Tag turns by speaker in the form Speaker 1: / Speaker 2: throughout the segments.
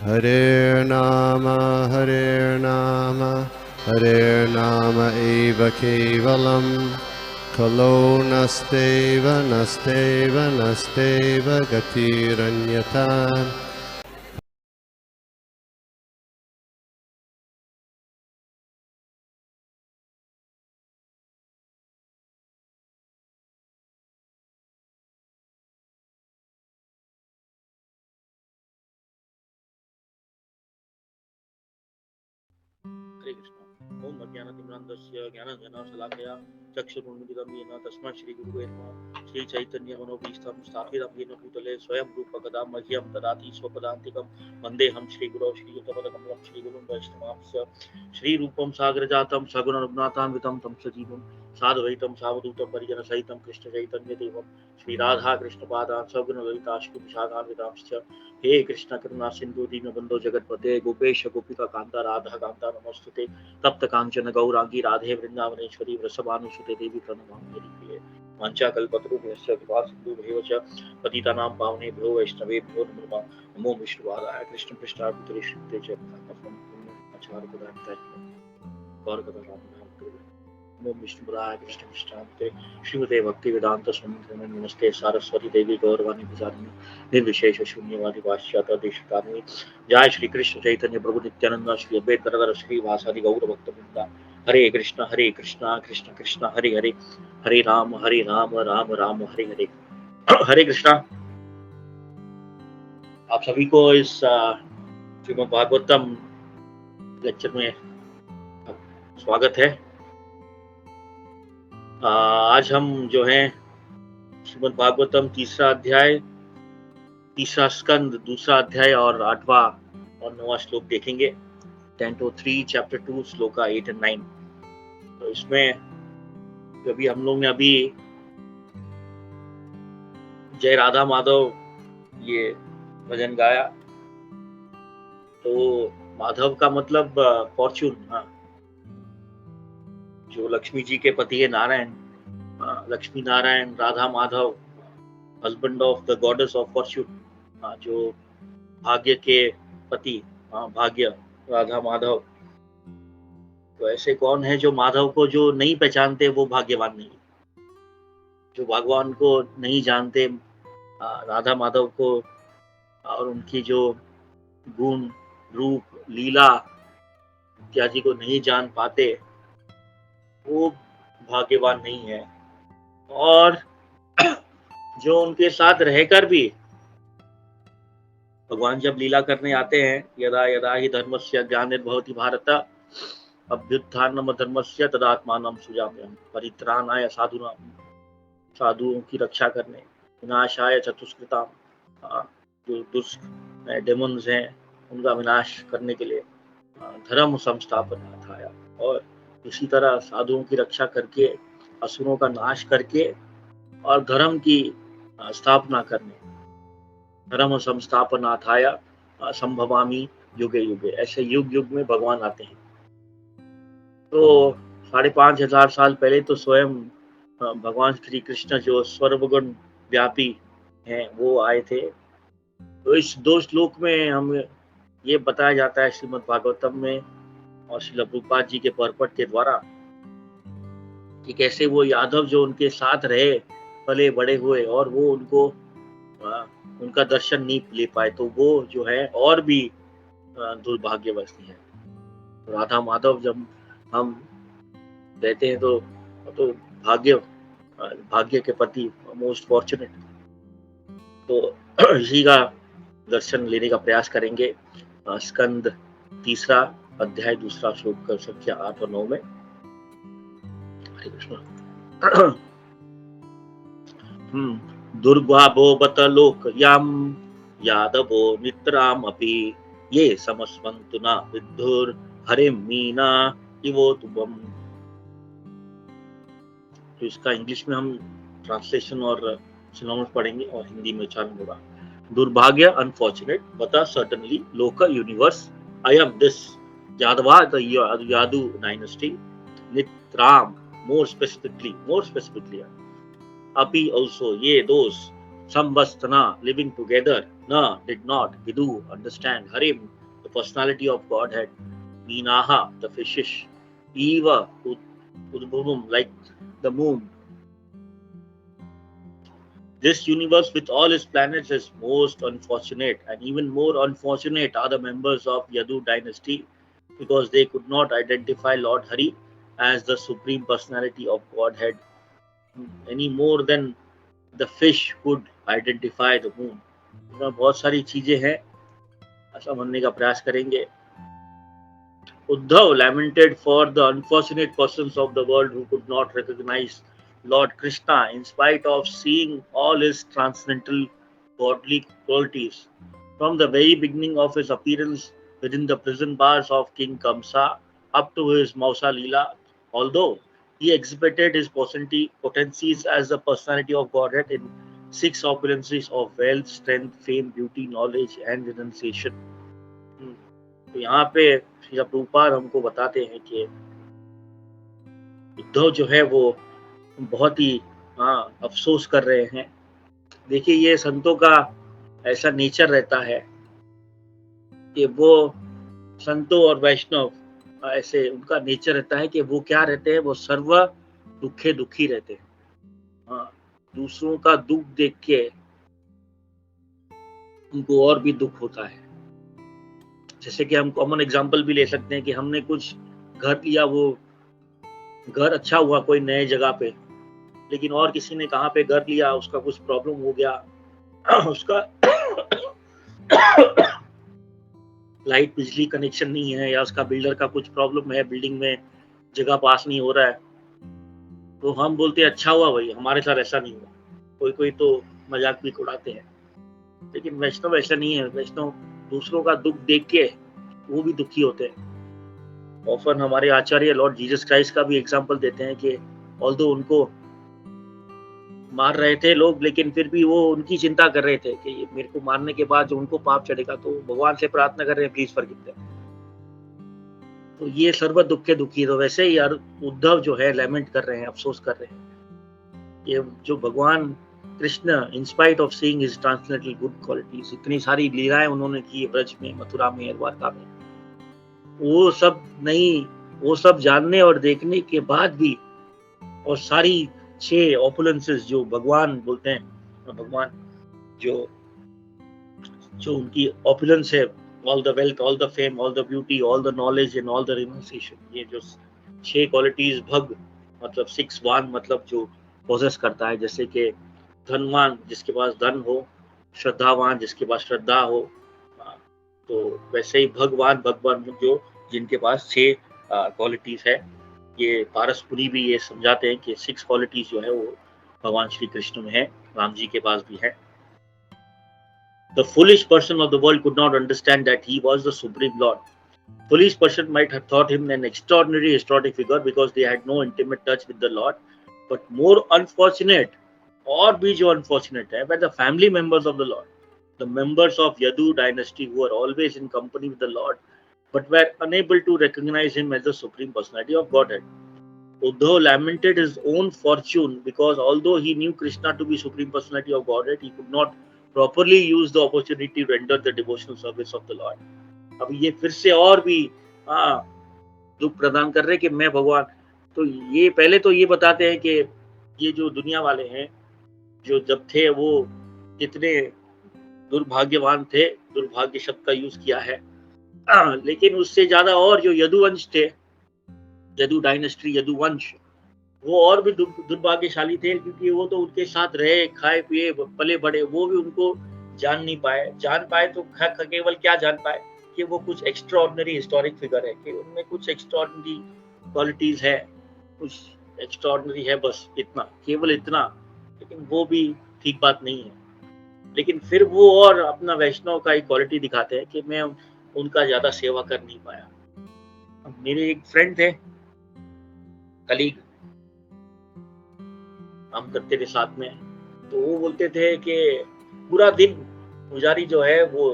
Speaker 1: Hare Nama, Hare Nama eva kevalam, Kalo nasteva, nasteva, nasteva gatiranyata.
Speaker 2: हरे कृष्ण। ओम अज्ञानतिमिरान्धस्य ज्ञानाञ्जनशलाकया चक्षुरुन्मिलितं येन तस्मै श्रीगुरुवे नमः। श्रीचैतन्य मनोभीष्टं स्थापितं येन भूतले स्वयं रूपकदा मह्यं ददाति स्वपदान्तिकं। वन्देऽहं श्रीगुरौ श्रीयुतपदकमलं श्रीगुरुं वैष्णवांश्च। श्रीरूपं सागरजातं सगुण रघुनाथान्वितं तं सजीवं साद्वैतं सावधूतं परिजनसहितं कृष्णचैतन्यदेवं श्रीराधा कृष्णपादान् सगुण ललिताश्कुविशाखान्वितांश्च। हे कृष्ण करुणा सिंधु दीनबंधो जगतपते गोपेश गोपिका कांता राधा कांता नमस्तुते। तप्त कांचन गौरांगी राधे वृंदावनेश्वरी वृषभानुसुते देवी प्रणमामि हरिप्रिये। वाञ्छाकल्पतरुभ्यश्च कृपा सिन्धुभ्यो च पतितानां पावनेभ्यो वैष्णवेभ्यो नमो नमः। नमो विष्णुपादाय कृष्णपृष्ठाभितरे श्रीते च आचार्यपदान्ताय गौरकथा राम ओम विष्णुपदाय कृष्णपृष्ठान्ते श्रीमते भक्तिवेदांत स्वामी नमस्ते सारस्वती देवी गौरवाणी प्रसादिनी निर्विशेष शून्यवादी पाश्चात्य देशकारिणी। जय श्री कृष्ण चैतन्य प्रभु नित्यानंद श्री अद्वैत गदाधर श्री वासादि गौर भक्त वृंदा। हरे कृष्ण कृष्ण कृष्ण हरे हरे, हरे राम राम राम हरे हरे। हरे कृष्णा। आप सभी को इस श्रीमद् भागवतम लेक्चर में स्वागत है। आज हम जो है श्रीमद् भागवतम तीसरा अध्याय, तीसरा स्कंद, दूसरा अध्याय और 8वां और 9वां श्लोक देखेंगे। 10-3 चैप्टर 2 श्लोका 8 और 9। तो इसमें जब हम लोग ने अभी जय राधा माधव ये भजन गाया, तो माधव का मतलब फॉर्चून, जो लक्ष्मी जी के पति है Narayan, Lakshmi Narayan Radha Madhav, husband of the goddess of Fortune, जो भाग्य के पति, भाग्य राधा माधव। तो ऐसे कौन है जो माधव को जो नहीं पहचानते वो भाग्यवान नहीं। जो भगवान को नहीं जानते, राधा माधव को और उनकी जो गुण रूप लीला इत्यादि को नहीं जान पाते, वो भाग्यवान नहीं है। और जो उनके साथ रहकर भी भगवान जब लीला करने आते हैं, यदा यदा ही धर्मस्य ग्लानिर्भवति भारत अभ्युत्थानम धर्मस्य तदात्मानं सृजाम्यहम्। परित्राणाय साधूनां, साधुओं की रक्षा करने, विनाशाय चतुष्कृतां, जो दुष्ट डेमोन्स हैं उनका विनाश करने के लिए, धर्म संस्थापनार्थाय, और इसी तरह साधुओं की रक्षा करके, असुरों का नाश करके और धर्म की स्थापना करने, धर्म संस्थापनार्थाय संभवामि युगे युगे, ऐसे युग युग में भगवान आते हैं। तो 5,500 साल पहले तो स्वयं भगवान श्री कृष्ण जो सर्वगुण व्यापी हैं वो आए थे। तो इस 2 श्लोक में हम ये बताया जाता है श्रीमद् भागवतम में और श्रील प्रभुपाद जी के परपट के द्वारा कि कैसे वो यादव जो उनके साथ रहे, पले बड़े हुए, और वो उनको उनका दर्शन नहीं ले पाए, तो वो जो है और भी दुर्भाग्यवश है। राधा माधव जब हम रहते हैं तो भाग्य के पति, मोस्ट फॉर्चुनेट। तो इसी का दर्शन लेने का प्रयास करेंगे। स्कंद तीसरा अध्याय दूसरा श्लोक कर संख्या 8 और 9 में। हरे कृष्ण। दुर्भावो बत लोकयाम यादवो नित्राम अपि ये समस्वन्तु न विद्धुर हरे मीना इवो तुबम। तो इसका इंग्लिश में हम ट्रांसलेशन और सिनोनिम्स पढ़ेंगे और हिंदी में उच्चारण होगा। दुर्भाग्य, अनफॉर्चुनेट, बता सर्टनली, लोक यूनिवर्स, आई एम दिस यादवा द यादू डायनेस्टी, नित्राम मोर स्पेसिफिकली, अपी also, ये those Samvastana living together. Na did not Vidu understand Harim, the personality of Godhead. Minaha, the fishes. Eva, Udbhumum, like the moon. This universe with all its planets is most unfortunate, and even more unfortunate are the members of Yadu dynasty because they could not identify Lord Hari as the supreme personality of Godhead any more than the fish could identify the moon. बहुत सारी चीजें हैं, समझने का प्रयास करेंगे. Uddhav lamented for the unfortunate persons of the world who could not recognize Lord Krishna in spite of seeing all his transcendental godly qualities. From the very beginning of his appearance within the prison bars of King Kamsa up to his Mausa Leela, although he exhibited his potencies as the personality of Godhead in 6 opulences of wealth, strength, fame, beauty, knowledge and renunciation. तो यहाँ पे श्री प्रभुपाद हमको बताते हैं कि उद्धव जो है वो बहुत ही अफसोस कर रहे हैं. देखिए ये संतों का ऐसा नेचर रहता है कि वो संतों और वैष्णव ऐसे उनका नेचर रहता है कि वो क्या रहते हैं, वो सर्व दुखे दुखी रहते हैं. दूसरों का दुख देख के उनको और भी दुख होता है. जैसे कि हम कॉमन एग्जांपल भी ले सकते हैं कि हमने कुछ घर लिया, वो घर अच्छा हुआ कोई नए जगह पे, लेकिन और किसी ने कहाँ पे घर लिया, उसका कुछ प्रॉब्लम हो गया, उसका लाइट बिजली कनेक्शन नहीं है या उसका बिल्डर का कुछ प्रॉब्लम है, बिल्डिंग में जगह पास नहीं हो रहा है, तो हम बोलते हैं अच्छा हुआ भाई, हमारे साथ ऐसा नहीं हुआ. कोई कोई तो मजाक भी उड़ाते हैं, लेकिन वैष्णव ऐसा नहीं है. वैष्णव दूसरों का दुख देख के वो भी दुखी होते हैं. ऑफन हमारे आचार्य लॉर्ड जीसस क्राइस्ट का भी एग्जांपल देते हैं कि ऑल्दो उनको मार रहे थे लोग, लेकिन फिर भी वो उनकी चिंता कर रहे थे कि मेरे को मारने के बाद जो उनको पाप चढ़ेगा, तो भगवान से प्रार्थना कर रहे हैं प्लीज फॉरगिव देम. तो ये सर्व दुखे दुखी. तो वैसे ही यार उद्धव जो है लेमेंट कर रहे हैं, अफसोस कर रहे हैं. ये जो भगवान Krishna in spite of seeing his transcendental good qualities, इतनी सारी लीलाएं उन्होंने की ब्रज में, मथुरा में, द्वारका में, वो सब जानने और देखने के बाद भी, और सारी 6 ओपुलेंसेस जो भगवान बोलते हैं, भगवान जो उनकी ओपुलेंस है, all the wealth, all the fame, all the beauty, all the knowledge and all the renunciation, ये जो 6 क्वालिटीज भग मतलब 6 वान मतलब जो पोजेस करता है. जैसे कि धनवान जिसके पास धन हो, श्रद्धावान जिसके पास श्रद्धा हो, तो वैसे ही भगवान जो जिनके पास 6 क्वालिटीज है. ये पारस पुरी भी ये समझाते हैं कि 6 क्वालिटीज जो है वो भगवान श्री कृष्ण में है, राम जी के पास भी है. The foolish person of the world could not understand that he was the supreme Lord. Foolish person might have thought him an extraordinary historic figure because they had no intimate touch with the Lord. But more unfortunate, और भी जो unfortunate है, were the family members of the Lord, the members of Yadu dynasty who were always in company with the Lord, but were unable to recognize him as the supreme personality of Godhead. Uddhav lamented his own fortune because although he knew Krishna to be supreme personality of Godhead, he could not properly use the opportunity to render the devotional service of the Lord. अब ये फिर से और भी दुख प्रदान कर रहे कि मैं भगवान. तो ये पहले तो ये बताते हैं कि ये जो दुनिया वाले हैं, जो जब थे वो कितने दुर्भाग्यवान थे, दुर्भाग्य शब्द का यूज किया है. लेकिन उससे ज्यादा और जो यदुवंश थे, यदु डायनेस्टी, यदुवंश, वो और भी दुर्भाग्यशाली थे, क्योंकि वो तो उनके साथ रहे, खाए पिए, पले बड़े, वो भी उनको जान पाए तो केवल क्या जान पाए कि वो कुछ एक्स्ट्राऑर्डिनरी हिस्टोरिक फिगर है, कि उनमें कुछ एक्स्ट्राऑर्डिनरी क्वालिटीज है, कुछ एक्स्ट्राऑर्डिनरी है, बस इतना, केवल इतना. लेकिन वो भी ठीक बात नहीं है. लेकिन फिर वो और अपना वैष्णव का एक क्वालिटी दिखाते हैं कि मैं उनका ज्यादा सेवा कर नहीं पाया. मेरे एक फ्रेंड थे, कलीग, हम करते थे साथ में, तो वो बोलते थे कि पूरा दिन पुजारी जो है वो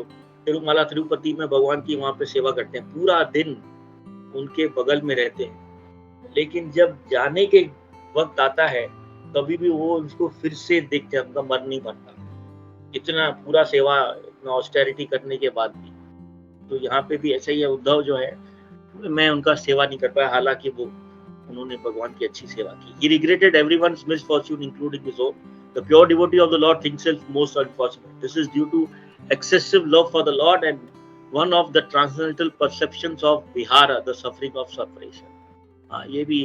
Speaker 2: तिरुमला तिरुपति में भगवान की वहां पे सेवा करते हैं, पूरा दिन उनके बगल में रहते हैं, लेकिन जब जाने के वक्त आता है तभी भी वो उसको फिर से देखते हैं, उनका मन नहीं भरता. इतना पूरा सेवा, इतना ऑस्टेरिटी करने के बाद भी। तो यहाँ पे भी ऐसा ही है, उद्धव जो है, मैं उनका सेवा नहीं कर पाया, हालांकि वो उन्होंने भगवान की अच्छी सेवा की। He regretted everyone's misfortune, including his own. The pure devotee of the Lord thinks himself most unfortunate. This is due to excessive love for the Lord and one of the transcendental perceptions of vihara, the suffering of separation. हाँ, ये भी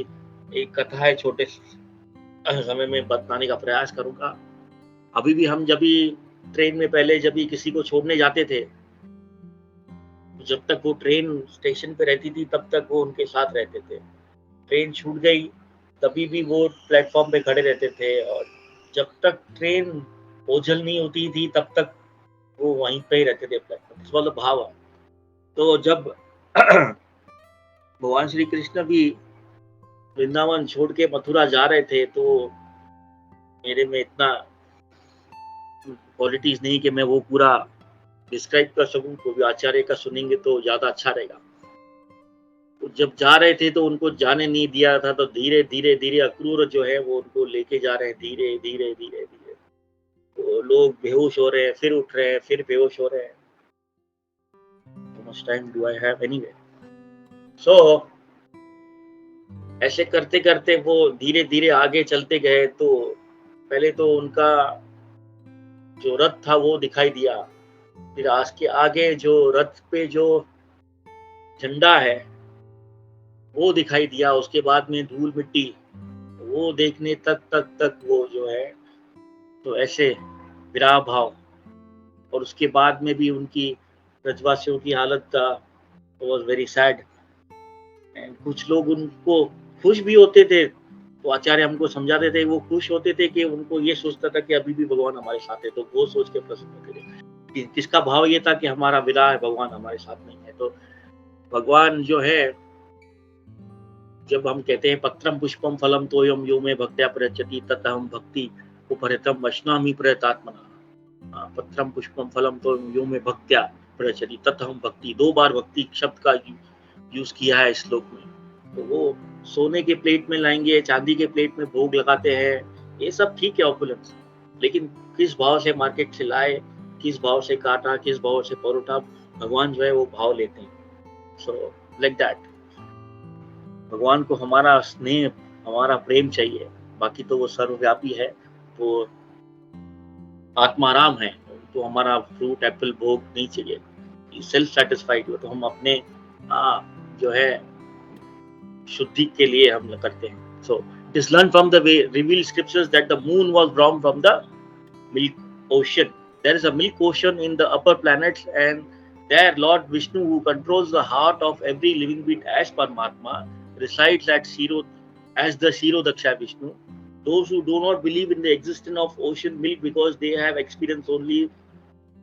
Speaker 2: एक कथा है, छोटे समय में बताने का प्रयास करूंगा। अभी भी हम जब भी ट्रेन में पहले जब भी किसी को छोड़ने जाते थे, जब तक वो ट्रेन स्टेशन पे रहती थी तब तक वो उनके साथ रहते थे। ट्रेन छूट गई तभी भी वो प्लेटफॉर्म पे खड़े रहते थे, और जब तक ट्रेन ओझल नहीं होती थी तब तक वो वहीं पे ही रहते थे प्लेटफॉर्म। इस वाला भाव है। तो जब भगवान श्री कृष्ण भी वृंदावन छोड़ के मथुरा जा रहे थे, तो मेरे में इतना क्वालिटीज नहीं कि मैं वो पूरा डिस्क्राइब कर सकूं। तो भी आचार्य का सुनेंगे तो ज्यादा अच्छा रहेगा। तो जब जा रहे थे तो उनको जाने नहीं दिया था, तो धीरे धीरे धीरे अक्रूर जो है वो उनको लेके जा रहे हैं, धीरे धीरे धीरे धीरे। तो लोग बेहोश हो रहे हैं, फिर उठ रहे हैं, फिर बेहोश हो रहे हैं। How much time do I have anyway? So ऐसे करते करते वो धीरे धीरे आगे चलते गए। तो पहले तो उनका जो रथ था वो दिखाई दिया, फिर आज के आगे जो रथ पे जो झंडा है वो दिखाई दिया, उसके बाद में धूल मिट्टी वो देखने तक वो जो है, तो ऐसे विरह भाव। और उसके बाद में भी उनकी ब्रजवासियों की हालत वाज वेरी सैड। कुछ लोग उनको खुश भी होते थे, तो आचार्य हमको समझाते थे, वो खुश होते थे कि उनको ये सोचता था कि अभी भी भगवान हमारे साथ है, तो वो सोच के प्रसन्न होते थे। किसका भाव ये था कि हमारा विरह है, भगवान हमारे साथ नहीं है। तो भगवान जो है, जब हम कहते हैं पत्रम पुष्पम फलम तोयम यो में भक्त्या प्रयच्छति ततहम भक्ति उपहृतम वैष्णवामि प्रयतात्मना। पत्रम पुष्पम फलम तोयम यो में भक्त्या प्रयच्छति ततहम भक्ति, 2 बार भक्ति शब्द का यूज किया है इस श्लोक में। तो वो सोने के प्लेट में लाएंगे, चांदी के प्लेट में भोग लगाते हैं, ये सब ठीक है ऑपुलेंस, लेकिन किस भाव से मार्केट से लाए, किस भाव से काटा, किस भाव से परोठा, भगवान जो है वो भाव लेते हैं। सो लाइक दैट, भगवान को हमारा स्नेह, हमारा प्रेम चाहिए, बाकी तो वो सर्वव्यापी है, तो आत्माराम है, तो हमारा फ्रूट एप्पल भोग नहीं चाहिए। सेल्फ सेटिस्फाइड हो तो हम अपने जो है शुद्धि के लिए हम करते हैं। सो it is learned from the revealed scriptures that the moon was drawn from the milk ocean. There is a milk ocean in the upper planets, and there Lord Vishnu, who controls the heart of every living being as Paramatma, resides at as the Shirodaksha Vishnu. Those who do not believe in the existence of ocean milk because they have experienced only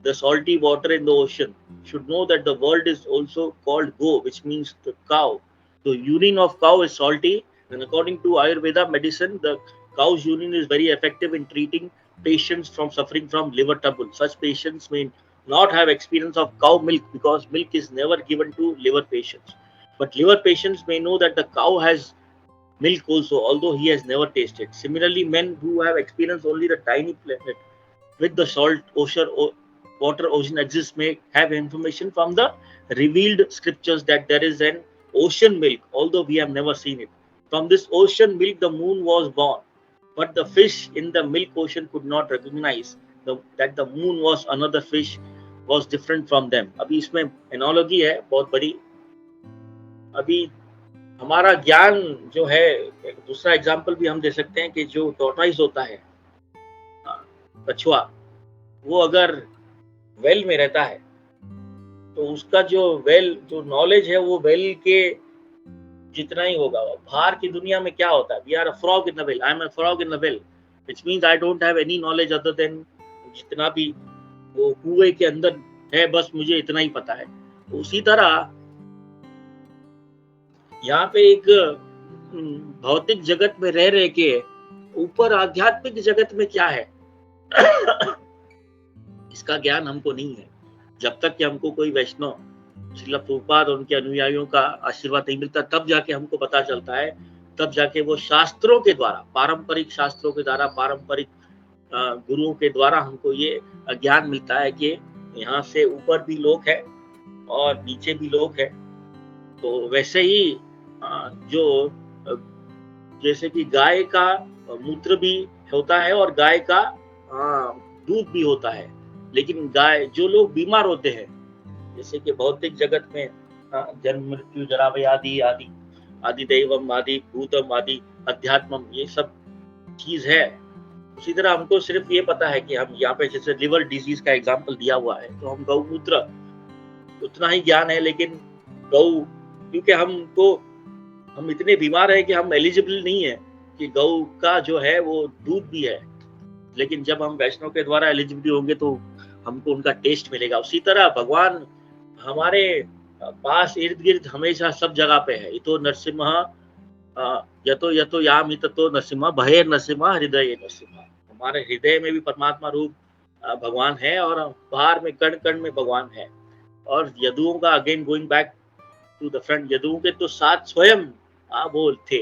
Speaker 2: the salty water in the ocean should know that the world is also called Go, which means the cow. The urine of cow is salty, and according to Ayurveda medicine, the cow's urine is very effective in treating patients from suffering from liver trouble. Such patients may not have experience of cow milk because milk is never given to liver patients. But liver patients may know that the cow has milk also, although he has never tasted. Similarly, men who have experienced only the tiny planet with the salt water ocean exists may have information from the revealed scriptures that there is an ocean milk, although we have never seen it. From this ocean milk, the moon was born, but the fish in the milk ocean could not recognize that the moon was another fish, was different from them. अभी इसमें analogy है बहुत बड़ी। अभी हमारा ज्ञान जो है, एक दूसरा एग्जाम्पल भी हम दे सकते हैं कि जो टॉर्टोइस होता है, कछुआ, वो अगर वेल में रहता है तो उसका जो वेल जो नॉलेज है वो वेल के जितना ही होगा। बाहर की दुनिया में क्या होता है, we are a frog in the well, I am a frog in the well, which means I don't have any knowledge other than जितना भी वो कुएं के अंदर है, बस मुझे इतना ही पता है। तो उसी तरह यहाँ पे एक भौतिक जगत में रह रहे के ऊपर आध्यात्मिक जगत में क्या है इसका ज्ञान हमको नहीं है। जब तक कि हमको कोई वैष्णव श्रील प्रभुपाद और उनके अनुयायियों का आशीर्वाद नहीं मिलता, तब जाके हमको पता चलता है, तब जाके वो शास्त्रों के द्वारा, पारंपरिक शास्त्रों के द्वारा, पारंपरिक गुरुओं के द्वारा हमको ये ज्ञान मिलता है कि यहाँ से ऊपर भी लोग हैं और नीचे भी लोग हैं। तो वैसे ही जो जैसे कि गाय का मूत्र भी होता है और गाय का दूध भी होता है, लेकिन गाय जो लोग बीमार होते हैं, जैसे कि भौतिक जगत में जन्म मृत्यु जरा व्याधि आदि आदि दैवम आदि भूतम आदि अध्यात्मम, ये सब चीज है। उसी तरह हमको सिर्फ ये पता है कि हम यहाँ पे जैसे लिवर डिजीज का एग्जाम्पल दिया हुआ है, तो हम गौमूत्र उतना ही ज्ञान है, लेकिन गौ, क्योंकि हम इतने बीमार हैं कि हम एलिजिबल नहीं है कि गौ का जो है वो दूध भी है, लेकिन जब हम वैष्णव के द्वारा एलिजिबिलिटी होंगे तो हमको उनका टेस्ट मिलेगा। उसी तरह भगवान हमारे पास इर्द गिर्द हमेशा सब जगह पे है। इतो नरसिम्हा यतो यतो याम ततो नरसिम्हा भये नरसिम्हा हृदय नरसिम्हा। हमारे हृदय में भी परमात्मा रूप भगवान है और बाहर में कण कण में भगवान है। और यदुओं का again going back to the front, यदुओं के तो साथ स्वयं वो थे।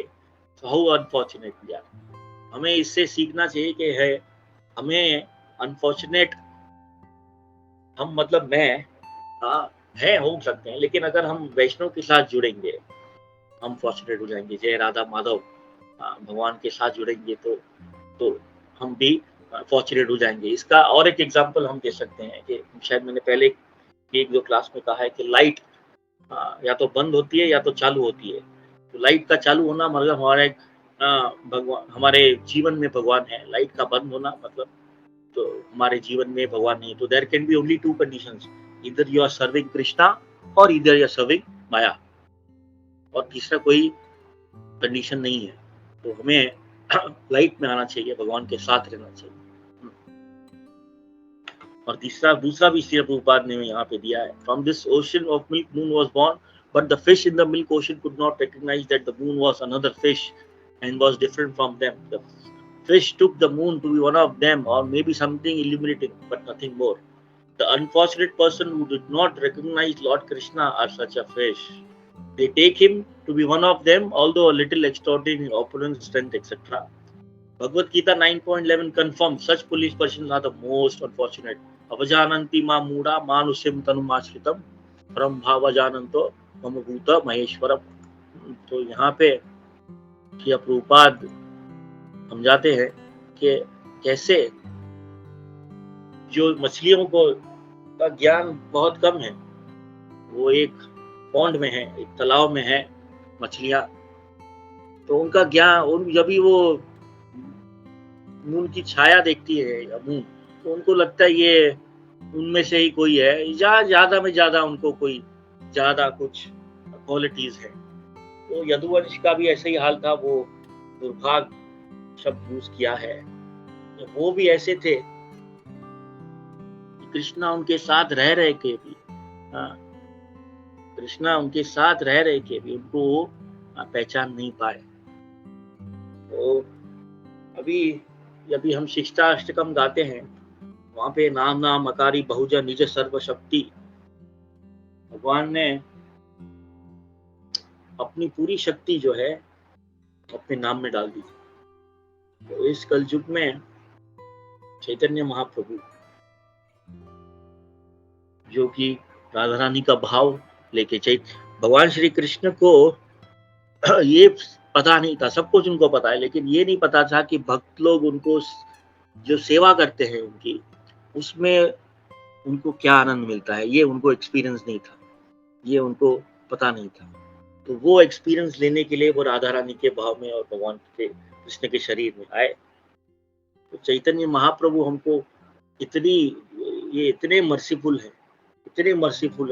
Speaker 2: हाउ अनफॉर्चुनेट यार, हमें इससे सीखना चाहिए कि है हमें अनफॉर्चुनेट, हम मतलब मैं है हो सकते हैं, लेकिन अगर हम वैष्णव के साथ जुड़ेंगे हम फॉर्चुनेट हो जाएंगे। जय राधा माधव भगवान के साथ जुड़ेंगे तो हम भी फॉर्चुनेट हो जाएंगे। इसका और एक एग्जांपल हम दे सकते हैं कि शायद मैंने पहले एक दो क्लास में कहा है कि लाइट या तो बंद होती है या तो चालू होती है। तो लाइट का चालू होना मतलब हमारे भगवान, हमारे जीवन में भगवान है। लाइट का बंद होना मतलब तो हमारे जीवन में भगवान नहीं। तो there can be only two conditions, इधर यू आर सर्विंग कृष्णा और इधर यू आर सर्विंग माया, और तीसरा कोई कंडीशन नहीं है। तो हमें लाइट में आना चाहिए, भगवान के साथ रहना चाहिए। और दूसरा भी श्री प्रभुपाद ने यहाँ पे दिया है, from this ocean of milk moon was born, but the fish in the milk ocean could not recognise that the moon was another fish and was different from them. The fish took the moon to be one of them, or maybe something illuminating, but nothing more. The unfortunate person who did not recognize Lord Krishna are such a fish. They take him to be one of them, although a little extraordinary in opulence, strength, etc. Bhagavad Gita 9.11 confirms such foolish persons are the most unfortunate. Avajananti ma muda manusyam tanumashritam param bhavajananto mama bhuta maheshwaram. तो यहाँ पे कि प्रभुपाद समझाते हैं कि कैसे जो मछलियों को का ज्ञान बहुत कम है, वो एक पॉन्ड में है, एक तालाब में है मछलियां, तो उनका ज्ञान जब भी वो मून की छाया देखती है या मून, तो उनको लगता है ये उनमें से ही कोई है, ज्यादा में ज्यादा उनको कोई ज्यादा कुछ क्वालिटीज है। तो यदुवंश का भी ऐसे ही हाल था, वो दुर्भाग्य शब्द यूज किया है। वो भी ऐसे थे, कृष्णा उनके साथ रह रहे के भी कृष्णा उनके साथ रह रहे के भी उनको पहचान नहीं पाए। तो अभी हम शिष्टाष्टकम गाते हैं, वहां पे नाम नाम अकारी बहुजन निज सर्वशक्ति, भगवान ने अपनी पूरी शक्ति जो है अपने नाम में डाल दी। तो इस कलयुग में चैतन्य महाप्रभु जो कि राधा रानी का भाव लेके भगवान श्री कृष्ण को ये पता नहीं था, सब कुछ उनको पता है, लेकिन ये नहीं पता था कि भक्त लोग उनको जो सेवा करते हैं उनकी, उसमें उनको क्या आनंद मिलता है, ये उनको एक्सपीरियंस नहीं था, ये उनको पता नहीं था। तो वो एक्सपीरियंस लेने के लिए वो राधा रानी के भाव में और भगवान के कृष्ण के शरीर में आए। तो चैतन्य महाप्रभु हमको इतने मर्सीफुल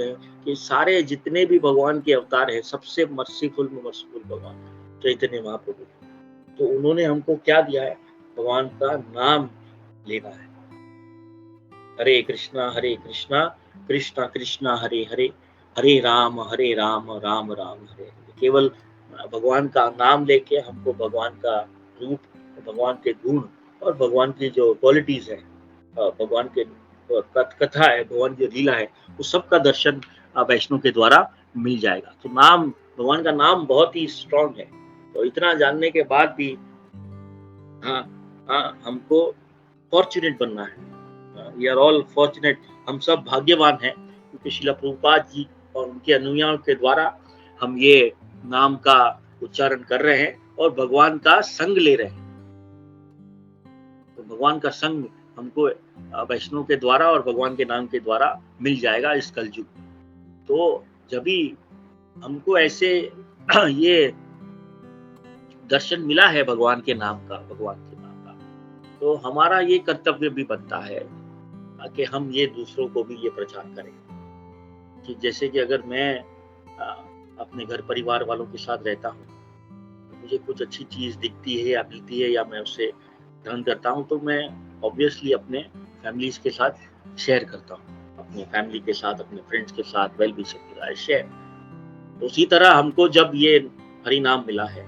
Speaker 2: है कि सारे जितने भी भगवान के अवतार हैं, सबसे मर्सीफुल भगवान चैतन्य महाप्रभु। तो उन्होंने हमको क्या दिया है, भगवान का नाम लेना है। हरे कृष्णा कृष्णा कृष्णा हरे हरे, हरे राम राम राम हरे। केवल भगवान का नाम लेके हमको भगवान का रूप, भगवान के गुण और भगवान की जो क्वालिटीज है, भगवान के कथा है, भगवान की लीला है, उस सब का दर्शन वैष्णव के द्वारा मिल जाएगा। तो नाम, भगवान का नाम बहुत ही स्ट्रांग है। तो इतना जानने के बाद भी हमको फॉर्चुनेट बनना है। वी आर ऑल फॉर्चुनेट, हम सब भाग्यवान हैं, क्योंकि श्रील प्रभुपाद जी और उनके अनुयायियों के द्वारा हम ये नाम का उच्चारण कर रहे हैं और भगवान का संग ले रहे हैं। तो भगवान का संग हमको वैष्णव के द्वारा और भगवान के नाम के द्वारा मिल जाएगा इस कलयुग। तो जब भी हमको ऐसे ये दर्शन मिला है भगवान के नाम का, तो हमारा ये कर्तव्य भी बनता है कि हम ये दूसरों को भी ये प्रचार करें। कि जैसे कि अगर मैं अपने घर परिवार वालों के साथ रहता हूँ, मुझे कुछ अच्छी चीज दिखती है या मिलती है या मैं उससे ग्रहण करता हूँ, तो मैं ऑब्वियसली अपने फैमिलीज के साथ शेयर करता हूँ, अपने फैमिली के साथ, अपने फ्रेंड्स के साथ, वेल विशर के साथ शेयर। उसी तरह हमको जब ये हरि नाम मिला है,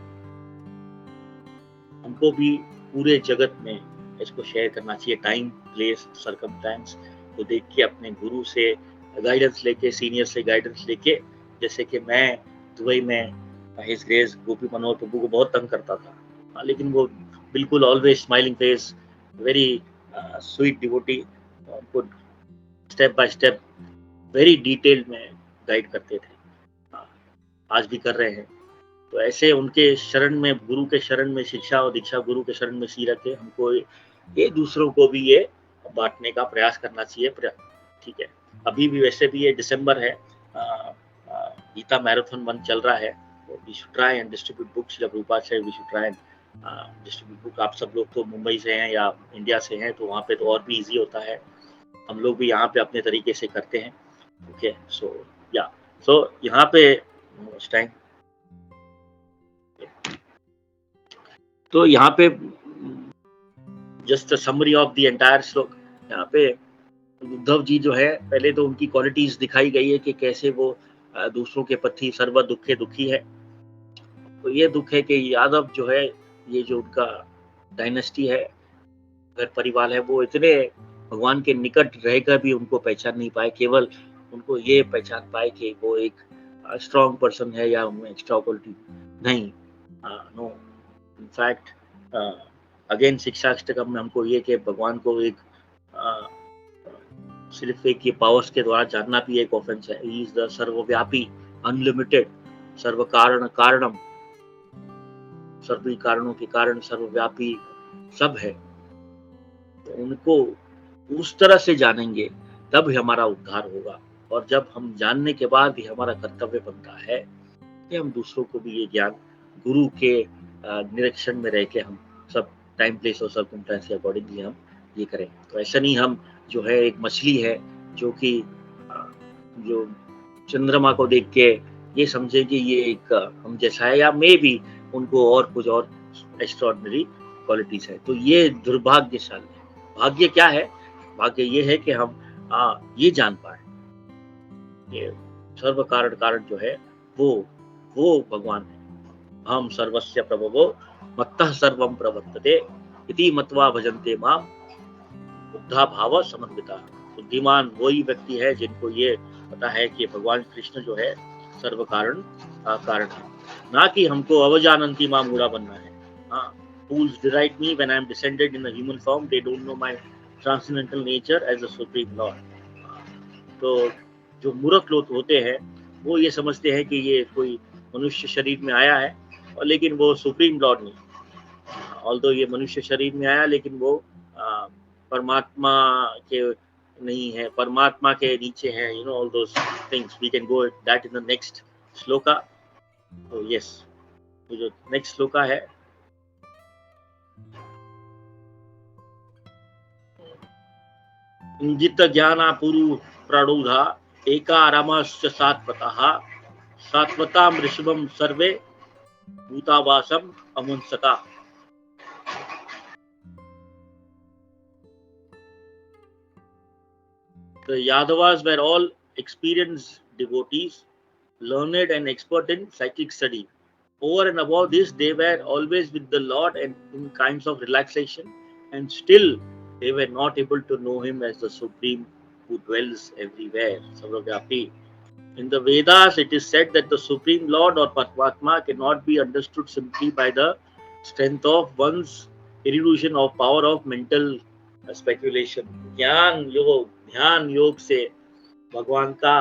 Speaker 2: हमको भी पूरे जगत में इसको शेयर करना चाहिए। टाइम, प्लेस, सर्कमस्टेंस को देख के अपने गुरु से गाइडेंस लेके, सीनियर से गाइडेंस लेके, जैसे कि मैं दुबई में हिज ग्रेस गोपी मनोहर प्रभु को बहुत तंग करता था, लेकिन वो बिल्कुल always smiling face, very sweet devotee, उनको step by step very detailed में गाइड करते थे, आज भी कर रहे हैं। तो ऐसे उनके शरण में, गुरु के शरण में शिक्षा और दीक्षा, गुरु के शरण में सिर रखे हमको ये दूसरों को भी ये बांटने का प्रयास करना चाहिए। ठीक है, अभी भी वैसे भी ये दिसंबर है, गीता मैराथन 1 चल रहा है, we should try and distribute books. जब रूपा से we should try and distribute book. आप सब लोग तो मुंबई से हैं या इंडिया से हैं, तो वहाँ पे तो और भी इजी होता है, हम लोग भी यहाँ पे अपने तरीके से करते हैं। ओके, सो यहाँ पे टाइम, तो यहाँ पे just summary of the entire श्लोक। यहाँ पे उद्धव जी जो है, पहले तो उनकी क्वालिटीज दिखाई गई है कि कैसे वो दूसरों के प्रति सर्व दुखे दुखी है। तो ये दुख है कि यादव जो है, ये जो उनका डायनेस्टी है, घर परिवार है, वो इतने भगवान के निकट रहकर भी उनको पहचान नहीं पाए। केवल उनको ये पहचान पाए कि वो एक स्ट्रॉन्ग पर्सन है या उनमें एक्स्ट्रा क्वालिटी नहीं। नो, इनफैक्ट अगेन शिक्षा अष्टकम में हमको ये कि भगवान को एक सिर्फ एक ये पावर्स के द्वारा जानना भी एक ऑफेंस है। ही इज द सर्वव्यापी, अनलिमिटेड, सर्व कारण कारणम, सभी कारणों के कारण, सर्वव्यापी सब है। तो उनको उस तरह से जानेंगे तब हमारा उद्धार होगा। और जब हम जानने के बाद भी हमारा कर्तव्य बनता है कि हम दूसरों को भी ये ज्ञान गुरु के निरीक्षण में रह के हम सब टाइम, प्लेस और सर्कमस्टेंस के अकॉर्डिंगली हम ये करें। तो ऐसा नहीं हम जो है एक मछली है जो कि जो चंद्रमा को देख के ये समझे कि ये एक हम जैसा है, या मे भी उनको और कुछ और एक्स्ट्राऑर्डिनरी क्वालिटीज है। तो ये दुर्भाग्यशाली है। भाग्य क्या है? भाग्य ये है कि हम ये जान पाए कि सर्व कारण कारण जो है वो भगवान है। हम सर्वस्य प्रभवो मत्तः सर्वं प्रवर्तते इति मत्वा भजन्ते माम बुद्धा भाव समन्विता। बुद्धिमान वही व्यक्ति है जिनको ये पता है कि भगवान कृष्ण जो है सर्व कारण कारण है, ना कि हमको अवजानन्ति माम मूढ़ा बनना है। Fools deride me when I am descended in a human form. They don't know my transcendental nature as a supreme lord. तो जो मूर्ख लोग होते हैं वो ये समझते हैं कि ये कोई मनुष्य शरीर में आया है, और लेकिन वो सुप्रीम लॉर्ड नहीं। ऑल्दो ये मनुष्य शरीर में आया, लेकिन वो परमात्मा के नहीं है, परमात्मा के नीचे है। You know all those things, we can go that in the next shloka. तो यस, तो जो नेक्स्ट श्लोका है, इंगित ज्ञाना पुरु प्राणुधा एकारामश्च सात्वतः सात्वतां ऋषभं सर्वे भूतावासम अमुंसका। The Yadavas were all experienced devotees, learned and expert in psychic study. Over and above this, they were always with the Lord and in kinds of relaxation, and still they were not able to know Him as the Supreme who dwells everywhere, Sarvavyapi. In the Vedas, it is said that the Supreme Lord or Paramatma cannot be understood simply by the strength of one's illusion of power of mental speculation. ज्ञान योग, ध्यान योग से भगवान का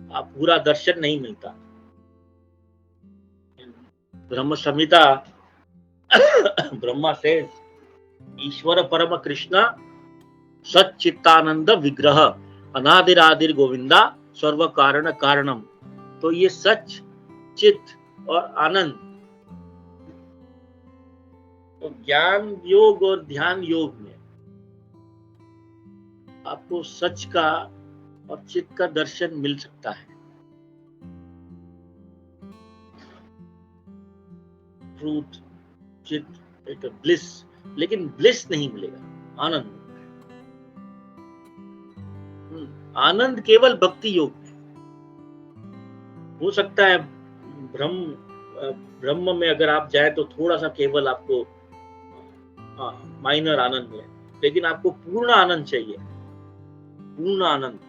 Speaker 2: पूरा दर्शन नहीं मिलता। ब्रह्म संहिता ब्रह्मा से ईश्वर परम कृष्ण सच्चित्तानंद विग्रह अनादिरादिर गोविंदा सर्व कारण कारणम। तो ये सच, चित और आनंद, तो ज्ञान योग और ध्यान योग में आपको सच का और चित का दर्शन मिल सकता है। ट्रूथ, चित, एक ब्लिस, लेकिन ब्लिस नहीं मिलेगा, आनंद। आनंद केवल भक्ति योग में हो सकता है। ब्रह्म में अगर आप जाए तो थोड़ा सा केवल आपको माइनर आनंद मिले, लेकिन आपको पूर्ण आनंद चाहिए, पूर्ण आनंद,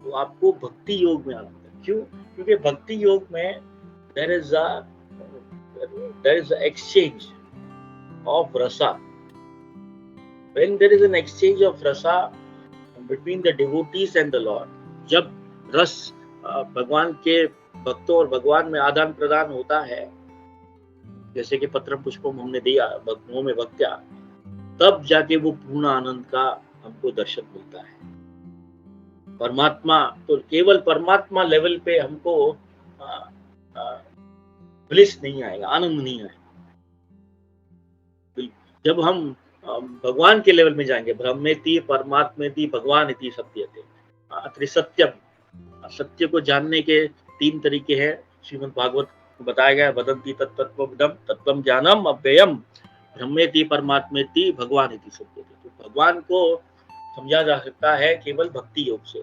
Speaker 2: तो आपको भक्ति योग में आनंद है। क्यों? क्योंकि भक्ति योग में there is a exchange of rasa. When there is an exchange of rasa between the devotees and the Lord, जब रस भगवान के भक्तों और भगवान में आदान प्रदान होता है, जैसे कि पत्र पुष्पम हमने दिया, भक्तों में भक्त्या, तब जाके वो पूर्ण आनंद का हमको दर्शन मिलता है। परमात्मा तो केवल परमात्मा लेवल पे हमको ब्लिस नहीं आएगा, आनंद नहीं आएगा। जब हम भगवान के लेवल में जाएंगे, ब्रह्मेति परमात्मेति भगवानिति सत्यते त्रिसत्यम, सत्य को जानने के 3 तरीके हैं, श्रीमद् भागवत बताया गया। वदन्ति तत्तत्त्वविदं तत्त्वं ज्ञानम अव्ययम ब्रह्मेति परमात्मेति भगवानिति सत्यते। तो भगवान को समझा जा सकता है केवल भक्ति योग से,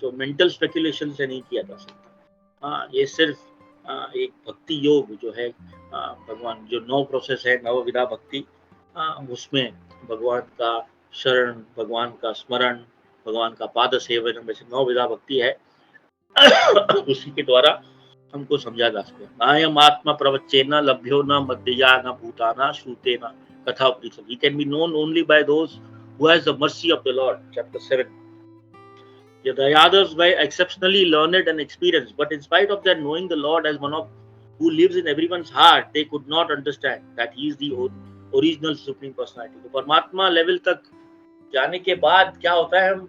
Speaker 2: तो मेंटल स्पेकुलेशन से नहीं किया जा सकता। ये सिर्फ एक भक्ति योग जो है, भगवान जो 9 प्रोसेस है, 9 विधा भक्ति, उसमें भगवान का शरण, भगवान का स्मरण, भगवान का पाद सेवन, वैसे 9 विधा भक्ति है। उसी के द्वारा हमको समझा जा सकता है। नायम आत्मा प्रवच्चेन लभ्यो न मध्यया न भूताना श्रुतेन कथा उपनिषद। He can be known only by those who has the mercy of the Lord. Chapter 7. The others were exceptionally learned and experienced, but in spite of their knowing the Lord as one of who lives in everyone's heart, they could not understand that He is the original supreme personality. तो परमात्मा level तक जाने के बाद क्या होता है, हम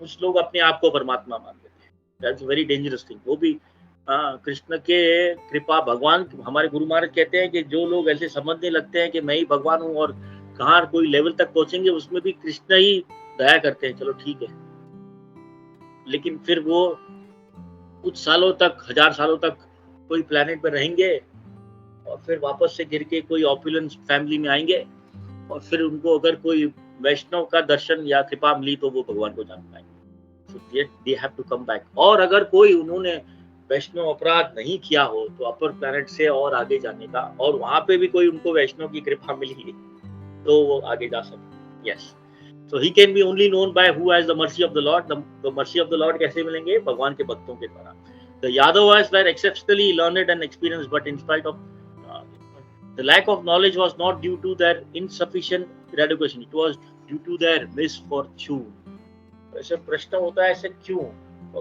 Speaker 2: कुछ लोग अपने आप को परमात्मा मान लेते हैं। That's very dangerous thing. वो भी कृष्ण के कृपा, भगवान, हमारे गुरु महाराज कहते हैं कि जो लोग ऐसे समझने लगते हैं कि मैं ही भगवान हूँ और कहाँ कोई लेवल तक पहुंचेंगे, उसमें भी कृष्ण ही दया करते हैं, चलो ठीक है। लेकिन फिर वो कुछ सालों तक, 1000 सालों तक कोई प्लेनेट पे रहेंगे और फिर वापस से गिर के कोई ऑपुलेंस फैमिली में आएंगे, और फिर उनको अगर कोई वैष्णव का दर्शन या कृपा मिली तो वो भगवान को जान पाएंगे। So they have to come back. और अगर कोई उन्होंने वैष्णव अपराध नहीं किया हो तो अपर प्लैनेट से और आगे जाने का, और वहां पे भी कोई उनको वैष्णव की कृपा मिली तो वो आगे जा सके। Yes, so he can be only known by who has the mercy of the Lord. The mercy of the Lord कैसे मिलेंगे? भगवान के भक्तों के द्वारा। The Yadavas were exceptionally learned and experienced, but in spite of the lack of knowledge was not due to their insufficient education. It was due to their misfortune. ऐसे प्रश्न होता है, ऐसे क्यों?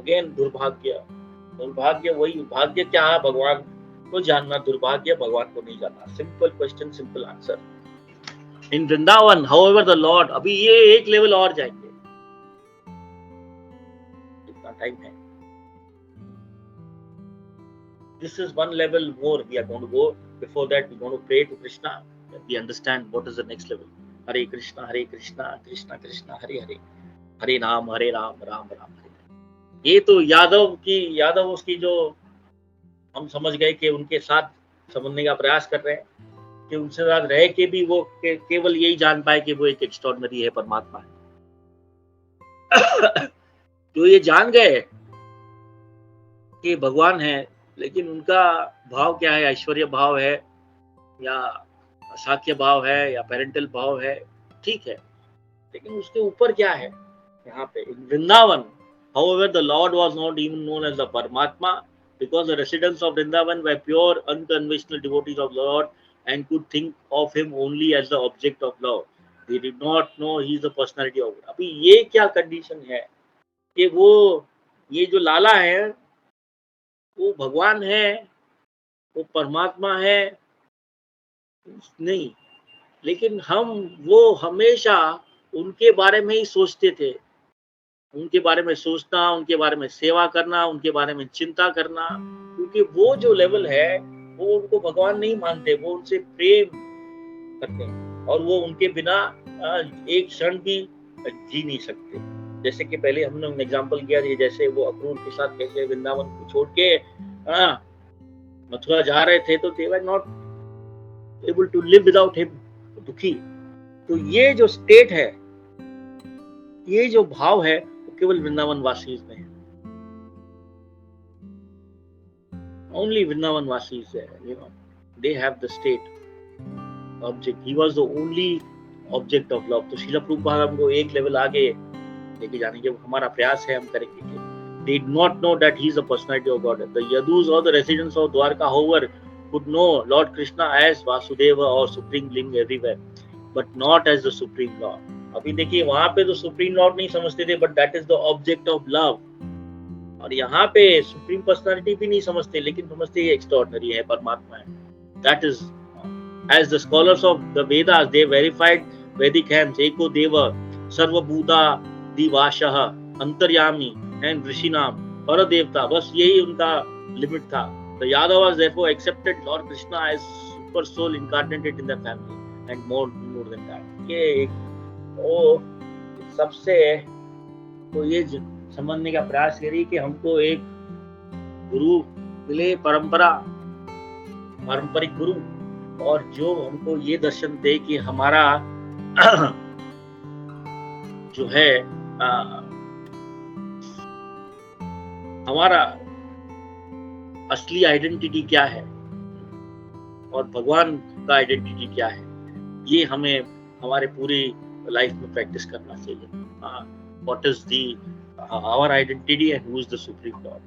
Speaker 2: Again, दुर्भाग्य। दुर्भाग्य वही, भाग्य क्या है? भगवान को जानना, दुर्भाग्य भगवान को नहीं जानना। Simple question, simple answer. In Vrindavan, however the Lord, अभी ये एक लेवल और जाएंगे, कितना टाइम है? This is one level more we are going to go. Before that, we are going to pray to Krishna. We understand what is the next level. Hare Krishna, Krishna Krishna, Hare Hare, Hare Ram, Ram Ram, Hare। ये तो यादव उसकी जो हम समझ गए कि उनके साथ समझने का प्रयास कर रहे हैं, कि उनसे साथ रह के भी वो केवल यही जान पाए कि वो एक एक्स्ट्राऑर्डिनरी है, परमात्मा है। तो ये जान गए कि भगवान है, लेकिन उनका भाव क्या है? ऐश्वर्य भाव है या साख्य भाव है या पेरेंटल भाव है, ठीक है, लेकिन उसके ऊपर क्या है? यहाँ पे Vrindavan, however the Lord was not even known as the Paramatma, because the residents of Vrindavan were pure unconventional devotees of the Lord and could think of him only as the object of love. They did not know he is the personality of God. अभी ये क्या condition है कि वो ये जो लाला है वो भगवान है, वो परमात्मा है नहीं, लेकिन हम वो हमेशा उनके बारे में ही सोचते थे। उनके बारे में सोचना, उनके बारे में सेवा करना, उनके बारे में चिंता करना, क्योंकि वो जो लेवल है वो उनको भगवान नहीं मानते, वो उनसे प्रेम करते हैं और वो उनके बिना एक क्षण भी जी नहीं सकते। जैसे कि पहले हमने एग्जांपल किया था, जैसे वो अक्रूर के साथ कैसे वृंदावन को छोड़ के मथुरा जा रहे थे, तो they were not able to live without him, दुखी। तो ये जो स्टेट है, ये जो भाव है, वो केवल वृंदावन वासीज में है। Only Vrindavan Vasis there, you know, they have the state object. He was the only object of love. तो शीला प्रभुपाद हमको एक लेवल आगे लेके जाने के हमारा प्रयास है, हम करेंगे। They did not know that he is the personality of God. The Yadus or the residents of Dwarka, however, could know Lord Krishna as Vasudeva or Supreme Ling everywhere, but not as the Supreme Lord. अभी देखिए वहाँ पे तो Supreme Lord नहीं समझते थे, but that is the object of love. और यहाँ पे सुप्रीम पर्सनालिटी भी नहीं समझते, लेकिन समझते ये एक्स्ट्राऑर्डिनरी है, परमात्मा है। That is, as the scholars of the Vedas, they verified Vedic hymns, एको देव सर्वभूता दिवाशः अंतर्यामी and ऋषिनाम पर देवता, बस यही उनका लिमिट था। The Yadavas therefore accepted Lord Krishna as super soul incarnated in their family and more than that. ये वो सबसे तो ये समझने का प्रयास करिए कि हमको एक गुरु मिले, पारंपरिक गुरु, और जो हमको ये दर्शन दे कि हमारा जो है हमारा असली आइडेंटिटी क्या है और भगवान का आइडेंटिटी क्या है, ये हमें हमारे पूरी लाइफ में प्रैक्टिस करना चाहिए। What is the our identity and who is the supreme lord.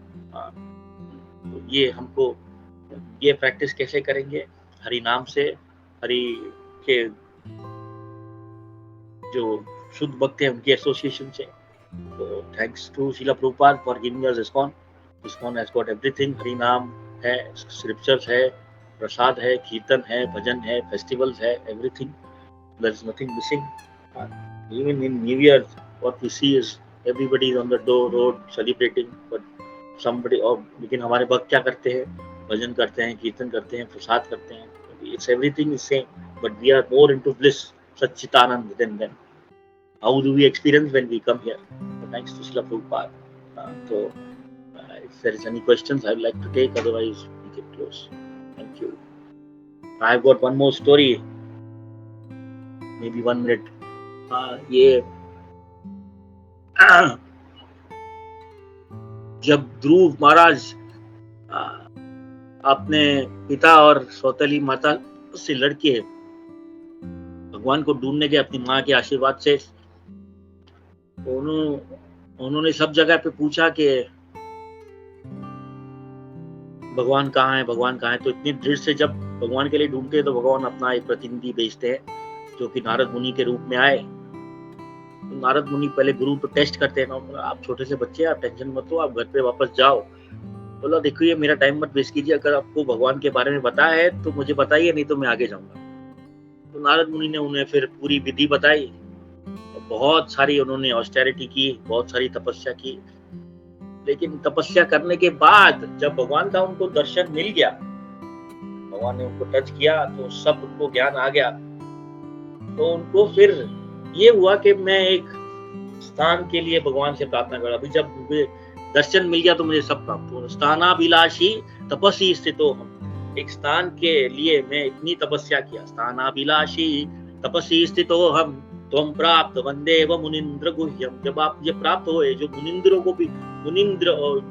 Speaker 2: तो ये हमको ये प्रैक्टिस कैसे करेंगे? हरि नाम से, हरि के जो शुद्ध भक्त है उनके एसोसिएशन से। तो thanks to Srila Prabhupada for giving us ISKCON. ISKCON has got everything. हरि नाम है, स्क्रिप्चर्स है, प्रसाद है, कीर्तन है, भजन है, फेस्टिवल्स है, everything. There is nothing missing. Even in New Year, what we see is everybody is on the road celebrating, but somebody और लेकिन हमारे भक्त क्या करते हैं? भजन करते हैं, कीर्तन करते हैं, प्रसाद करते हैं। It's everything is same, but we are more into bliss, Satchitanand than them. How do we experience when we come here? So thanks to Srila Prabhupada. So if there is any questions, I'd like to take. Otherwise, we can close. Thank you. I've got one more story. Maybe 1 minute. ये जब ध्रुव महाराज अपने पिता और सौतेली माता से लड़के भगवान को ढूंढने के अपनी माँ के आशीर्वाद से, उन्होंने सब जगह पे पूछा कि भगवान कहाँ है, भगवान कहाँ है। तो इतनी दृढ़ से जब भगवान के लिए ढूंढते हैं तो भगवान अपना एक प्रतिनिधि भेजते हैं जो कि नारद मुनि के रूप में आए। तो नारद मुनि पहले गुरु को टेस्ट करते हैं ना, आप छोटे से बच्चे, आप टेंशन मत लो, आप घर पे वापस जाओ। बोला देखो ये मेरा टाइम मत वेस्ट कीजिए, अगर आपको भगवान के बारे में पता है तो मुझे बताइए, नहीं तो मैं आगे जाऊंगा। तो नारद मुनि ने उन्हें फिर पूरी विधि बताई, बहुत सारी उन्होंने ऑस्टेरिटी की, बहुत सारी तपस्या की। लेकिन तपस्या करने के बाद जब भगवान का उनको दर्शन मिल गया, भगवान ने उनको टच किया तो सब उनको ज्ञान आ गया। तो उनको फिर ये हुआ कि मैं एक स्थान के लिए भगवान से प्रार्थना करा। अभी जब मुझे दर्शन मिल गया तो मुझे सब प्राप्त हो। स्थानाभिलाषी तपस्वी स्थितो हम, एक स्थान के लिए मैं इतनी तपस्या किया। स्थानाभिलाषी तपस्वी स्थितो हम त्वं प्राप्त वंदे व मुनिंद्र गुह्यम। जब आप ये प्राप्त हुए, जो मुनिंद्रों को भी, मुनिंद्र और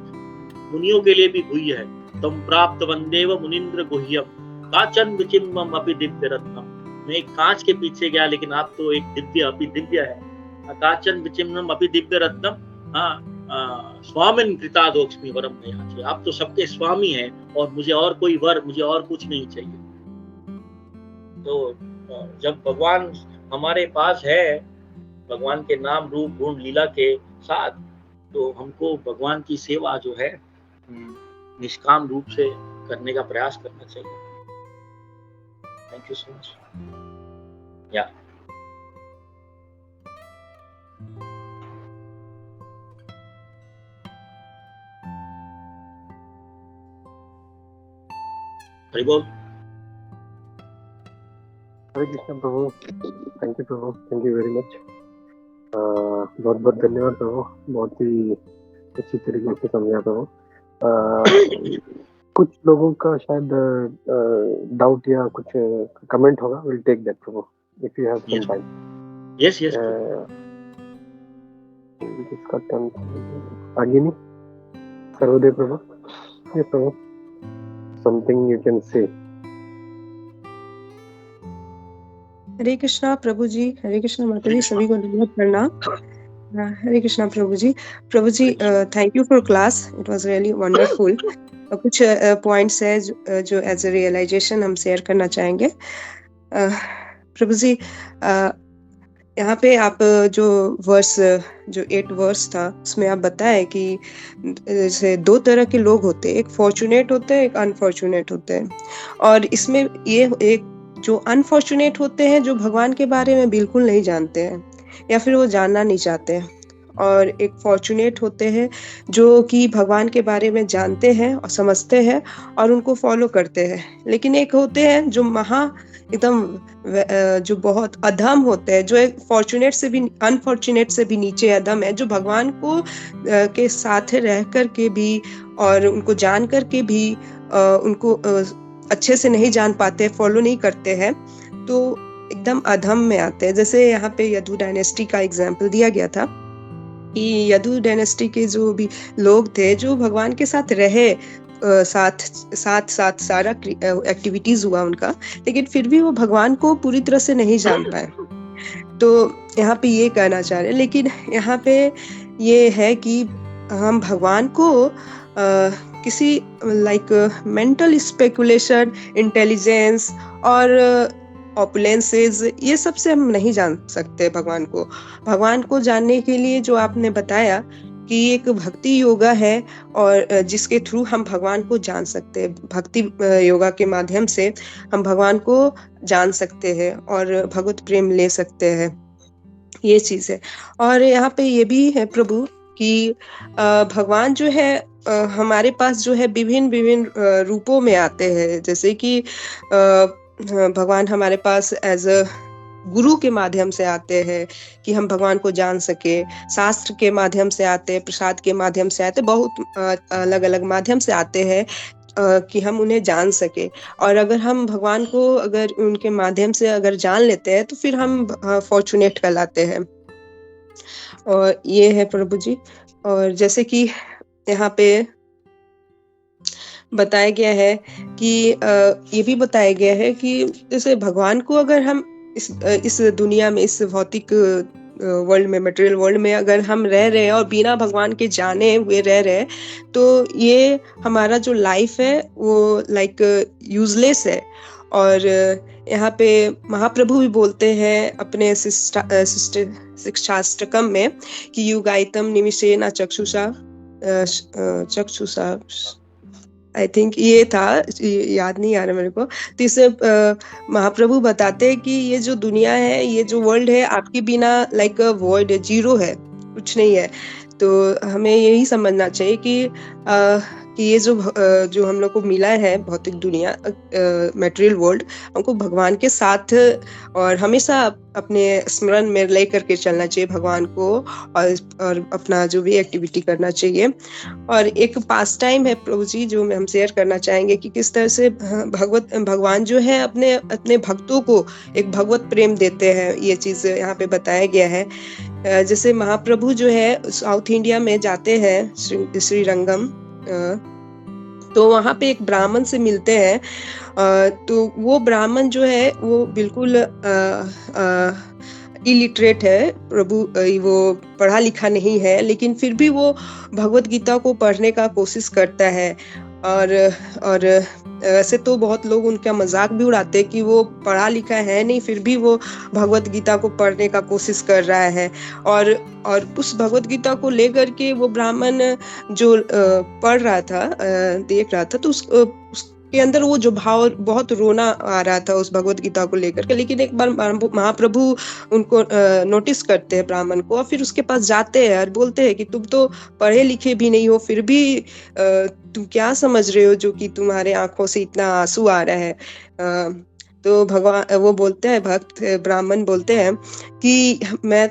Speaker 2: मुनियों के लिए भी गुह्य है, त्वं प्राप्त वंदे व मुनिंद्र गुह्यम काचन विचिन्मम अपि दिव्य रत्नम। मैं एक कांच के पीछे गया, लेकिन आप तो एक दिव्य अपि दिव्य है। काचन विचिन्मम अपि दिव्य रत्नम स्वामिन कृतादोक्ष्मी वरम नयाचि। आप तो सबके स्वामी हैं और मुझे और कोई वर, मुझे और कुछ नहीं चाहिए। तो जब भगवान हमारे पास है भगवान के नाम रूप गुण लीला के साथ, तो हमको भगवान की सेवा जो है निष्काम रूप से करने का प्रयास करना चाहिए। Thank you so much. या हरि बोल।
Speaker 3: हरे कृष्ण प्रभु। थैंक यू प्रभु, थैंक यू वेरी मच। बहुत बहुत धन्यवाद प्रभु, बहुत ही अच्छी तरीके से समझा प्रभु। कुछ लोगों का शायद डाउट या कुछ कमेंट होगा, विल टेक दैट प्रभु if you have some time.
Speaker 2: Yes
Speaker 3: इसका टर्न आगे नहीं सर्वदेव प्रभु। यस प्रभु, something you can say.
Speaker 4: Hare Krishna प्रभु जी, हरे कृष्णा माता जी, सभी को धन्यवाद प्रणाम। हरे कृष्णा प्रभु ji. Thank you for class, it was really wonderful. कुछ पॉइंट्स है जो एज अ रियलाइजेशन हम शेयर करना चाहेंगे। प्रभु जी, यहाँ पे आप जो 8 वर्स था उसमें आप बताए कि जैसे 2 तरह के लोग होते हैं, एक फॉर्चुनेट होते हैं, एक अनफॉर्चुनेट होते हैं। और इसमें ये एक जो अनफॉर्चुनेट होते हैं, जो भगवान के बारे में बिल्कुल नहीं जानते हैं या फिर वो जानना नहीं चाहते हैं, और एक फॉर्चुनेट होते हैं जो कि भगवान के बारे में जानते हैं और समझते हैं और उनको फॉलो करते हैं। लेकिन एक होते हैं जो एकदम जो बहुत अधम होते हैं, जो एक फॉर्चुनेट से भी अनफॉर्चुनेट से भी नीचे अधम है, जो भगवान को के साथ रह कर के भी और उनको जान कर के भी उनको अच्छे से नहीं जान पाते, फॉलो नहीं करते हैं, तो एकदम अधम में आते हैं। जैसे यहाँ पे यदु डायनेस्टी का एग्जाम्पल दिया गया था कि यदु डायनेस्टी के जो भी लोग थे, जो भगवान के साथ रहे, साथ सारा एक्टिविटीज हुआ उनका, लेकिन फिर भी वो भगवान को पूरी तरह से नहीं जान पाए। तो यहाँ पे ये कहना चाह रहे हैं, लेकिन यहाँ पे ये है कि हम भगवान को किसी मेंटल स्पेकुलेशन, इंटेलिजेंस और ऑपुलेंसेस, ये सब से हम नहीं जान सकते भगवान को। भगवान को जानने के लिए जो आपने बताया कि एक भक्ति योगा है और जिसके थ्रू हम भगवान को जान सकते हैं, भक्ति योगा के माध्यम से हम भगवान को जान सकते हैं और भगवत प्रेम ले सकते हैं, ये चीज है। और यहाँ पे ये भी है प्रभु कि भगवान जो है हमारे पास जो है विभिन्न रूपों में आते हैं। जैसे कि भगवान हमारे पास एज अ गुरु के माध्यम से आते हैं कि हम भगवान को जान सके, शास्त्र के माध्यम से आते हैं, प्रसाद के माध्यम से आते, बहुत अलग अलग माध्यम से आते हैं कि हम उन्हें जान सके। और अगर हम भगवान को अगर उनके माध्यम से अगर जान लेते हैं तो फिर हम फॉर्चुनेट कहलाते हैं। और ये है प्रभु जी। और जैसे कि यहाँ पे बताया गया है कि ये भी बताया गया है कि जैसे भगवान को अगर हम इस दुनिया में, इस भौतिक वर्ल्ड में, मटेरियल वर्ल्ड में अगर हम रह रहे हैं और बिना भगवान के जाने हुए रह रहे हैं, तो ये हमारा जो लाइफ है वो यूजलेस है। और यहाँ पे महाप्रभु भी बोलते हैं अपने शिक्षाष्टकम में कि युगायतम निमिषेण चक्षुषा आई थिंक ये था, याद नहीं आ रहा मेरे को। तो इसे महाप्रभु बताते हैं कि ये जो दुनिया है, ये जो वर्ल्ड है, आपके बिना वॉइड है, जीरो है, कुछ नहीं है। तो हमें यही समझना चाहिए कि ये जो हम लोग को मिला है भौतिक दुनिया, मटेरियल वर्ल्ड, हमको भगवान के साथ और हमेशा अपने स्मरण में ले करके चलना चाहिए भगवान को, और अपना जो भी एक्टिविटी करना चाहिए। और एक पास टाइम है प्रभु जी जो हम शेयर करना चाहेंगे कि किस तरह से भगवान जो है अपने भक्तों को एक भगवत प्रेम देते हैं, ये चीज यहाँ पे बताया गया है। जैसे महाप्रभु जो है साउथ इंडिया में जाते हैं श्रीरंगम, तो वहाँ पे एक ब्राह्मण से मिलते हैं। तो वो ब्राह्मण जो है वो बिल्कुल इलिटरेट है प्रभु, वो पढ़ा लिखा नहीं है, लेकिन फिर भी वो भगवत गीता को पढ़ने का कोशिश करता है और वैसे तो बहुत लोग उनका मजाक भी उड़ाते हैं कि वो पढ़ा लिखा है नहीं, फिर भी वो भगवत गीता को पढ़ने का कोशिश कर रहा है। और उस भगवत गीता को लेकर के वो ब्राह्मण जो पढ़ रहा था, देख रहा था, तो उसके अंदर वो जो भाव, बहुत रोना आ रहा था उस भगवत गीता को लेकर के। लेकिन एक बार महाप्रभु उनको नोटिस करते हैं, ब्राह्मण को, और फिर उसके पास जाते हैं और बोलते हैं कि तुम तो पढ़े लिखे भी नहीं हो, फिर भी तुम क्या समझ रहे हो जो कि तुम्हारे आंखों से इतना आंसू आ रहा है। तो भगवान वो बोलते हैं, भक्त ब्राह्मण बोलते हैं कि मैं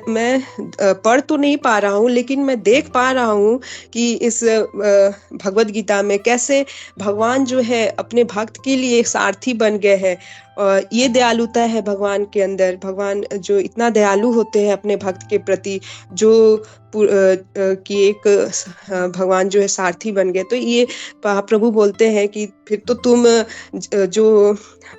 Speaker 4: पढ़ तो नहीं पा रहा हूँ, लेकिन मैं देख पा रहा हूँ कि इस भगवत गीता में कैसे भगवान जो है अपने भक्त के लिए सारथी बन गए हैं। और ये दयालुता है भगवान के अंदर। भगवान जो इतना दयालु होते हैं अपने भक्त के प्रति, जो कि एक भगवान जो है सारथी बन गए। तो ये प्रभु बोलते हैं कि फिर तो तुम जो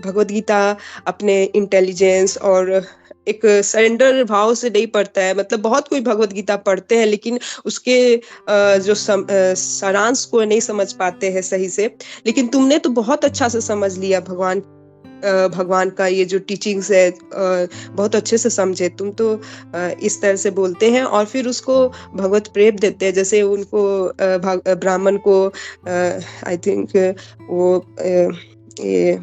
Speaker 4: भगवत गीता अपने इंटेलिजेंस और एक सरेंडर भाव से नहीं पढ़ता है, मतलब बहुत कोई भगवत गीता पढ़ते हैं लेकिन उसके जो सारांश को नहीं समझ पाते हैं सही से। लेकिन तुमने तो बहुत अच्छा से समझ लिया भगवान का ये जो टीचिंग्स है, बहुत अच्छे से समझे तुम तो। इस तरह से बोलते हैं और फिर उसको भगवत प्रेम देते हैं। जैसे उनको ब्राह्मण को आई थिंक वो ये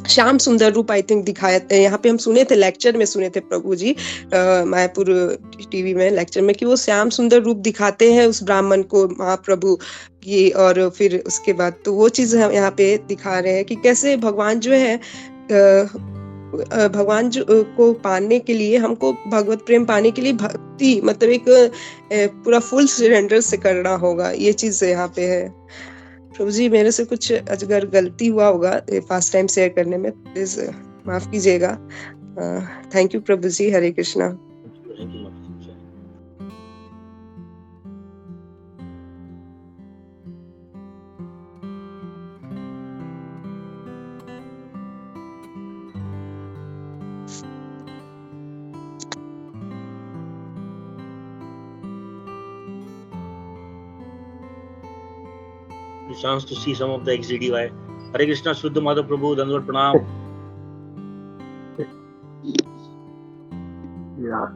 Speaker 4: श्याम सुंदर रूप आई थिंक दिखाया, यहाँ पे हम सुने थे, लेक्चर में सुने थे प्रभु जी मायापुर टीवी में लेक्चर में, कि वो श्याम सुंदर रूप दिखाते हैं उस ब्राह्मण को महाप्रभु की। और फिर उसके बाद तो वो चीज हम यहाँ पे दिखा रहे हैं कि कैसे भगवान जो है भगवान जो को पाने के लिए, हमको भगवत प्रेम पाने के लिए भक्ति, मतलब एक पूरा फुल सरेंडर से करना होगा। ये चीज यहाँ पे है। प्रभु जी, मेरे से कुछ अगर गलती हुआ होगा फास्ट टाइम शेयर करने में, प्लीज माफ कीजिएगा। Thank you Prabhu ji. Hare Krishna.
Speaker 2: chance to see some of the XDY. Hare Krishna, Shuddha Madhav Prabhu, Dandavat Pranam.
Speaker 3: Yeah.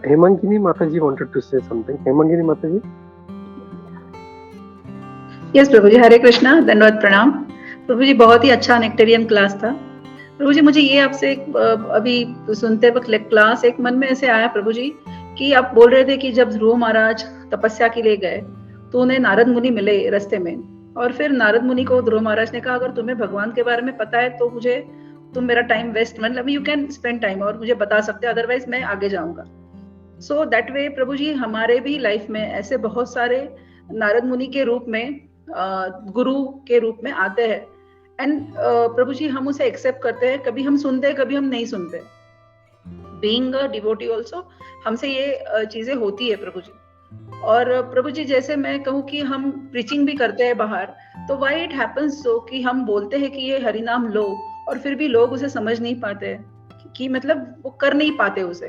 Speaker 3: Hemangini Mataji wanted to say something. Hemangini Mataji?
Speaker 5: Yes प्रभु जी, हरे कृष्णा, धन्यवाद, प्रणाम प्रभु जी। बहुत ही अच्छा नेक्टेरियन क्लास था प्रभु जी। मुझे ये आपसे अभी सुनते वक्त क्लास एक मन में ऐसे आया प्रभु जी कि आप बोल रहे थे कि जब ध्रुव महाराज तपस्या के लिए गए तो उन्हें नारद मुनि मिले रास्ते में, और फिर नारद मुनि को ध्रुव महाराज ने कहा अगर तुम्हें भगवान के बारे में पता है तो तुम मेरा टाइम वेस्ट, मतलब यू कैन स्पेंड टाइम और मुझे बता सकते हैं, अदरवाइज मैं आगे जाऊंगा। सो दैट वे प्रभु जी हमारे भी लाइफ में ऐसे बहुत सारे नारद मुनि के रूप में, गुरु के रूप में आते हैं, एंड प्रभु जी हम उसे एक्सेप्ट करते हैं। कभी हम सुनते हैं, कभी हम नहीं सुनते। बीइंग अ डिवोटी ऑल्सो हमसे ये चीजें होती है प्रभु जी। और प्रभु जी जैसे मैं कहूँ कि हम प्रीचिंग भी करते हैं बाहर, तो व्हाई इट हैपेंस सो कि हम बोलते हैं कि ये हरि नाम लो, और फिर भी लोग उसे समझ नहीं पाते कि मतलब वो कर नहीं पाते उसे।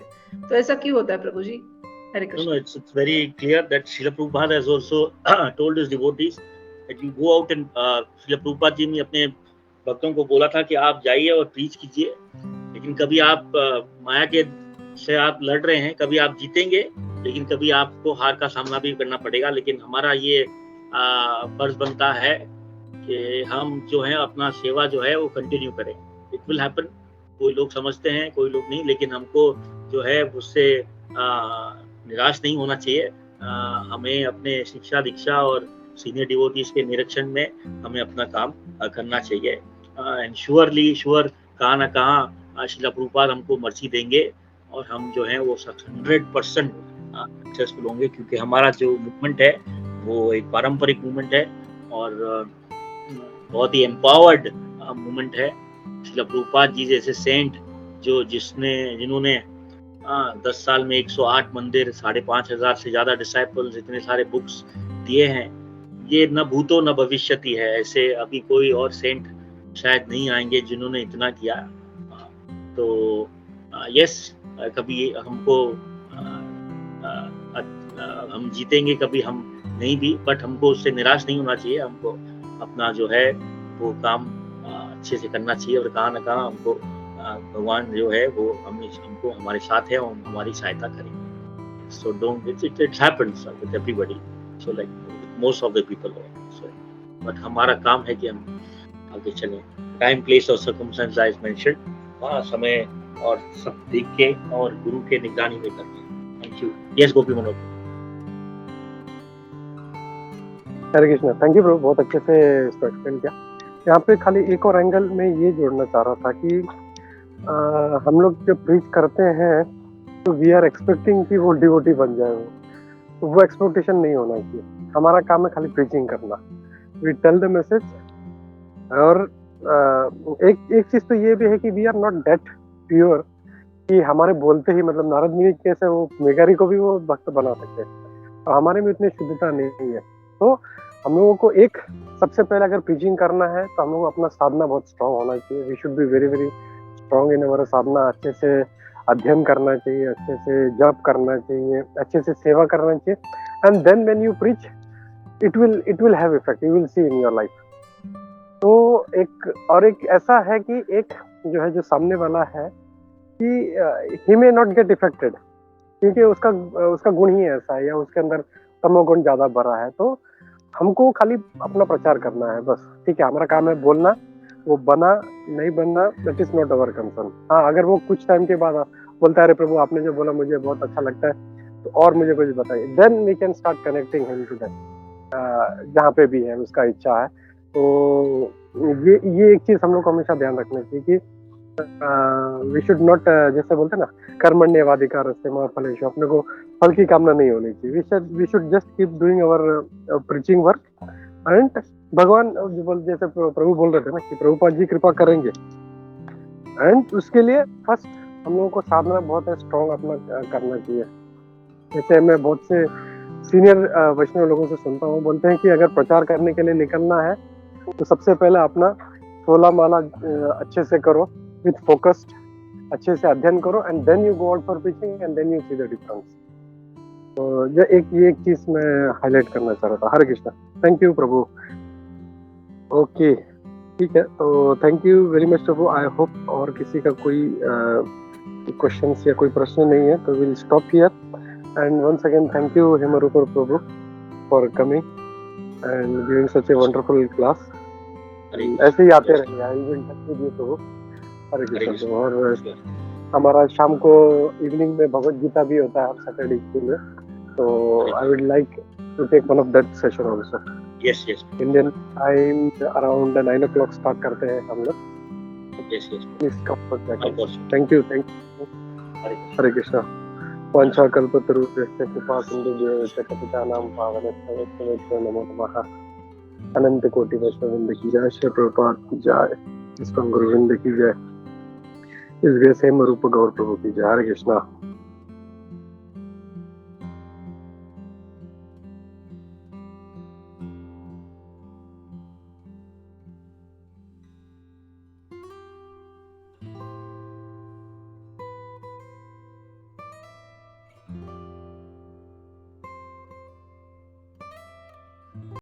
Speaker 5: तो ऐसा क्यों होता है प्रभु जी? हरे Krishna.
Speaker 2: No, it's very clear that Srila Prabhupada has also told his devotees that you go out and Srila Prabhupada जी ने अपने भक्तों को बोला था कि आप जाइए और प्रीच कीजिए, लेकिन कभी आप माया के से आप लड़ रहे हैं, कभी आप जीतेंगे, लेकिन कभी आपको हार का सामना भी करना पड़ेगा। लेकिन हमारा ये फर्ज बनता है कि हम जो है अपना सेवा जो है वो कंटिन्यू करें। इट विल हैपन, कोई लोग समझते हैं, कोई लोग नहीं, लेकिन हमको जो है उससे निराश नहीं होना चाहिए। हमें अपने शिक्षा दीक्षा और सीनियर डिवोटीज के निरीक्षण में हमें अपना काम करना चाहिए। एंड श्योर कहाँ ना कहाँ श्रील प्रभुपाद हमको मर्जी देंगे और हम जो है वो 100% सक्सेसफुल होंगे, क्योंकि हमारा जो मूवमेंट है वो एक पारंपरिक मूवमेंट है और बहुत ही एम्पावर्ड मूवमेंट है। श्रील प्रभुपाद जी जैसे सेंट जिन्होंने 10 साल में 108 मंदिर, 5,500 से ज्यादा डिसाइपल्स, इतने सारे बुक्स दिए हैं, ये न भूतो न भविष्यति है। ऐसे अभी कोई और सेंट शायद नहीं आएंगे जिन्होंने इतना किया। तो यस, कभी हमको हम जीतेंगे, कभी हम नहीं भी, बट हमको उससे निराश नहीं होना चाहिए। हमको अपना जो है वो काम अच्छे से करना चाहिए और कहाँ ना कहाँ हमको भगवान जो है वो हमको हमारे साथ है और हमारी सहायता करेंगे. So it happens with everybody. So like most of the people. So but हमारा काम है कि हम आगे चलें. Time, place और circumstance as mentioned. समय और सब देख के और गुरु के निगरानी में करते हैं. Thank you. Yes, Gopi Manoj.
Speaker 3: Hare Krishna. Thank you प्रभु, बहुत अच्छे से इसको एक्सप्लेन किया. यहाँ पे खाली एक और एंगल में ये जोड़ना चाह रहा था कि हम लोग जब प्रीच करते हैं तो वी आर एक्सपेक्टिंग कि वो डिवोटी बन जाए. वो एक्सपेक्टेशन नहीं होना चाहिए. हमारा काम है खाली प्रीचिंग करना. We tell the message. और एक चीज तो ये भी है कि we are not that pure कि हमारे बोलते ही मतलब नारद मुनि कैसे वो मेघारी को भी वो भक्त बना सकते हैं. और हमारे में इतनी शुद्धता नहीं है. तो हम लोगों को एक सबसे पहले अगर प्रीचिंग करना है तो हम लोग अपना साधना बहुत स्ट्रांग होना चाहिए. We should be very very strong in our sadhana. अच्छे से अध्ययन करना चाहिए, अच्छे से जप करना चाहिए, अच्छे से सेवा करना चाहिए. And then when you preach it will have effect. You will see in your life. तो एक ऐसा है कि एक जो है जो सामने वाला है कि ही मे नॉट गेट इफेक्टेड क्योंकि उसका गुण ही ऐसा है या उसके अंदर तमोगुण ज्यादा भरा है. तो हमको खाली अपना प्रचार करना है बस. ठीक है, हमारा काम है बोलना. वो बना नहीं बनना that is not our concern. हाँ, अगर वो कुछ टाइम के बाद बोलता है अरे प्रभु आपने जो बोला मुझे बहुत अच्छा लगता है तो और मुझे कुछ बताइए, then we can start connecting him to that जहाँ पे भी है उसका इच्छा है. तो ये एक चीज हम लोग को हमेशा ध्यान रखना चाहिए कि वी शुड नॉट जैसे बोलते हैं ना कर्मण्येवाधिकार रस्ते मा फलेषु. अपने को फल की कामना नहीं होनी चाहिए. We should just keep doing our preaching work. And भगवान जैसे प्रभु बोल रहे थे ना कि प्रभुपाद जी कृपा करेंगे. एंड उसके लिए फर्स्ट हम लोगों को साधना बहुत स्ट्रांग अपना करना चाहिए. जैसे मैं बहुत से सीनियर वैष्णव लोगों से सुनता हूँ, बोलते हैं कि अगर प्रचार करने के लिए निकलना है तो सबसे पहले अपना 16 माला अच्छे से करो विथ फोकस्ड. अच्छे से अध्ययन करो and then you go out for preaching and then you see the difference. तो ये एक चीज मैं हाईलाइट करना चाह रहा था. हरे कृष्णा. थैंक यू प्रभु. ओके, ठीक है. तो थैंक यू वेरी मच प्रभु. आई होप और किसी का कोई क्वेश्चंस या कोई प्रश्न नहीं है तो will stop here. And once again thank you Hemroop प्रभु for coming and giving such a wonderful class. ऐसे ही आते रहिए. I will touch with you प्रभु. हरे कृष्णा. और हमारा शाम को इवनिंग में भगवत गीता भी होता है सैटरडे स्कूल में. तो I would like to take one of that session also.
Speaker 2: Yes.
Speaker 3: Indian time around 9 o'clock start करते हैं हम लोग.
Speaker 2: Yes.
Speaker 3: Please come for that.
Speaker 2: Of course.
Speaker 3: Thank you. Hare Krishna. वांछा कल्पतरुभ्यश्च कृपा सिन्धुभ्यश्च पतितानां पावनेभ्यो नमो नमः. अनंत कोटि वैष्णववृंद की जय. श्री प्रभुपाद की जय. इस्कॉन गुरुवृंद की जय. इस गैस हेमरूप गौर प्रभु की जय. हरे कृष्णा.